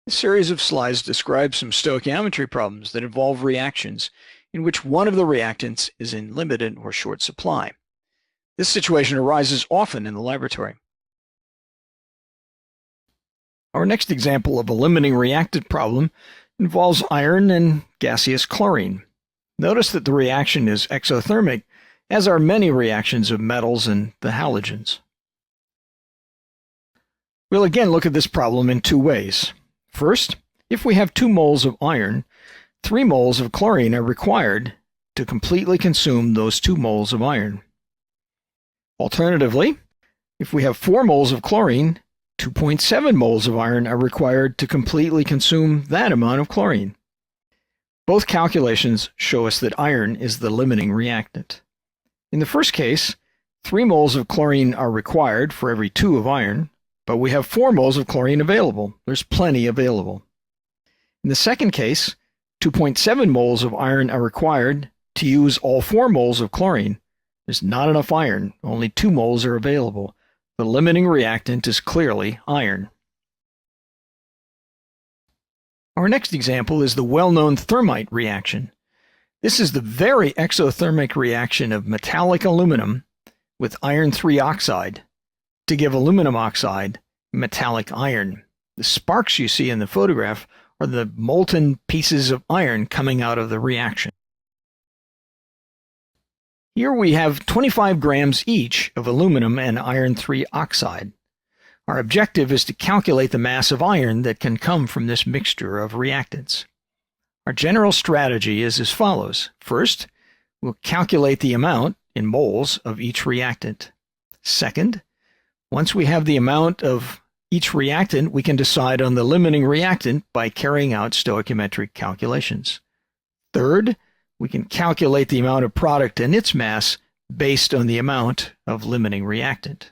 This series of slides describes some stoichiometry problems that involve reactions in which one of the reactants is in limited or short supply. This situation arises often in the laboratory. Our next example of a limiting reactant problem involves iron and gaseous chlorine. Notice that the reaction is exothermic, as are many reactions of metals and the halogens. We'll again look at this problem in two ways. First, if we have 2 moles of iron, 3 moles of chlorine are required to completely consume those 2 moles of iron. Alternatively, if we have 4 moles of chlorine, 2.7 moles of iron are required to completely consume that amount of chlorine. Both calculations show us that iron is the limiting reactant. In the first case, 3 moles of chlorine are required for every 2 of iron, but we have 4 moles of chlorine available. There's plenty available. In the second case, 2.7 moles of iron are required to use all 4 moles of chlorine. There's not enough iron. Only 2 moles are available. The limiting reactant is clearly iron. Our next example is the well-known thermite reaction. This is the very exothermic reaction of metallic aluminum with iron 3 oxide to give aluminum oxide metallic iron. The sparks you see in the photograph are the molten pieces of iron coming out of the reaction. Here we have 25 grams each of aluminum and iron 3 oxide. Our objective is to calculate the mass of iron that can come from this mixture of reactants. Our general strategy is as follows. First, we'll calculate the amount in moles of each reactant. Second, once we have the amount of each reactant, we can decide on the limiting reactant by carrying out stoichiometric calculations. Third, we can calculate the amount of product and its mass based on the amount of limiting reactant.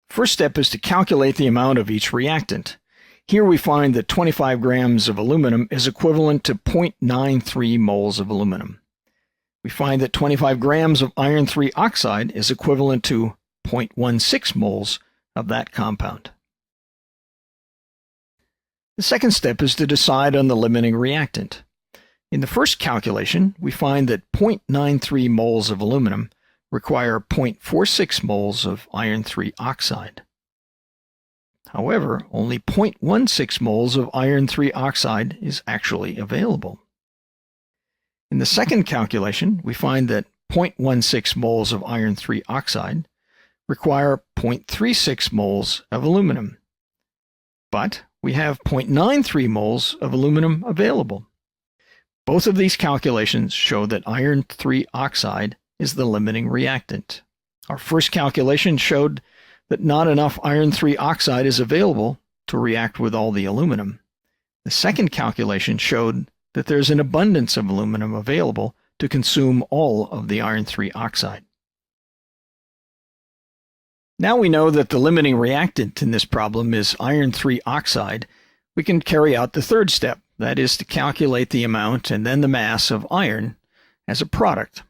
First step is to calculate the amount of each reactant. Here we find that 25 grams of aluminum is equivalent to 0.93 moles of aluminum. We find that 25 grams of iron 3 oxide is equivalent to 0.16 moles of that compound. The second step is to decide on the limiting reactant. In the first calculation, we find that 0.93 moles of aluminum require 0.46 moles of iron 3 oxide. However, only 0.16 moles of iron 3 oxide is actually available. In the second calculation, we find that 0.16 moles of iron 3 oxide require 0.36 moles of aluminum. But we have 0.93 moles of aluminum available. Both of these calculations show that iron 3 oxide is the limiting reactant. Our first calculation showed that not enough iron 3 oxide is available to react with all the aluminum. The second calculation showed that there's an abundance of aluminum available to consume all of the iron 3 oxide. Now we know that the limiting reactant in this problem is iron 3 oxide. We can carry out the third step, that is to calculate the amount and then the mass of iron as a product.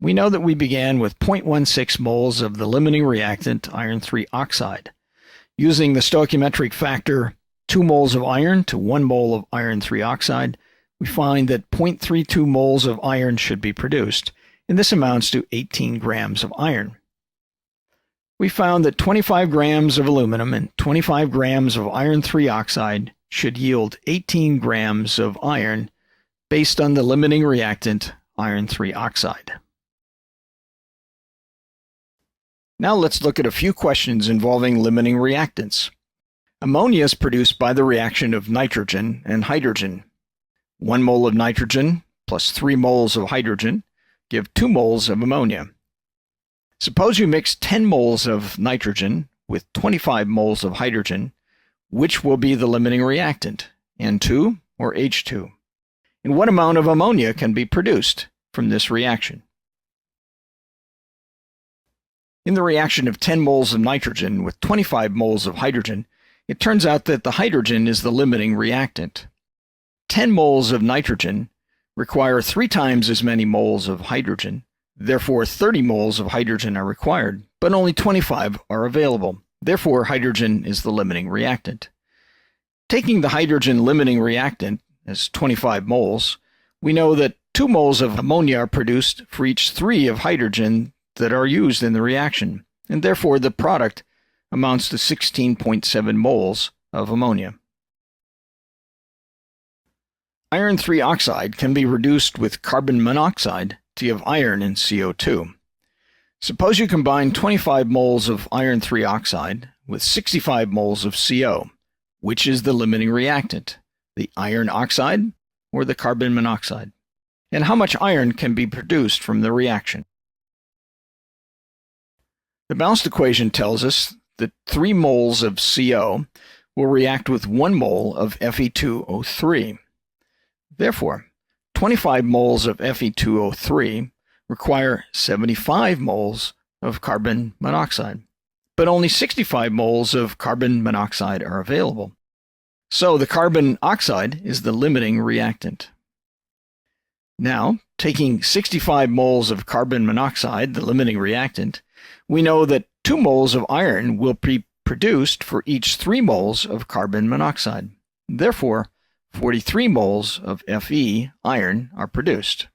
We know that we began with 0.16 moles of the limiting reactant, iron 3 oxide. Using the stoichiometric factor 2 moles of iron to 1 mole of iron 3 oxide, we find that 0.32 moles of iron should be produced, and this amounts to 18 grams of iron. We found that 25 grams of aluminum and 25 grams of iron 3 oxide should yield 18 grams of iron based on the limiting reactant, iron 3 oxide. Now let's look at a few questions involving limiting reactants. Ammonia is produced by the reaction of nitrogen and hydrogen. 1 mole of nitrogen plus 3 moles of hydrogen give 2 moles of ammonia. Suppose you mix 10 moles of nitrogen with 25 moles of hydrogen. Which will be the limiting reactant, N2 or H2? And what amount of ammonia can be produced from this reaction? In the reaction of 10 moles of nitrogen with 25 moles of hydrogen, it turns out that the hydrogen is the limiting reactant. 10 moles of nitrogen require 3 times as many moles of hydrogen. Therefore, 30 moles of hydrogen are required, but only 25 are available. Therefore, hydrogen is the limiting reactant. Taking the hydrogen limiting reactant as 25 moles, we know that 2 moles of ammonia are produced for each 3 of hydrogen that are used in the reaction, and therefore the product amounts to 16.7 moles of ammonia. Iron 3 oxide can be reduced with carbon monoxide to give iron in CO2. Suppose you combine 25 moles of iron 3 oxide with 65 moles of CO. Which is the limiting reactant, the iron oxide or the carbon monoxide? And how much iron can be produced from the reaction? The balanced equation tells us that 3 moles of CO will react with 1 mole of Fe2O3. Therefore, 25 moles of Fe2O3 require 75 moles of carbon monoxide, but only 65 moles of carbon monoxide are available. So the carbon oxide is the limiting reactant. Now, taking 65 moles of carbon monoxide, the limiting reactant, we know that 2 moles of iron will be produced for each 3 moles of carbon monoxide. Therefore, 43 moles of Fe, iron, are produced.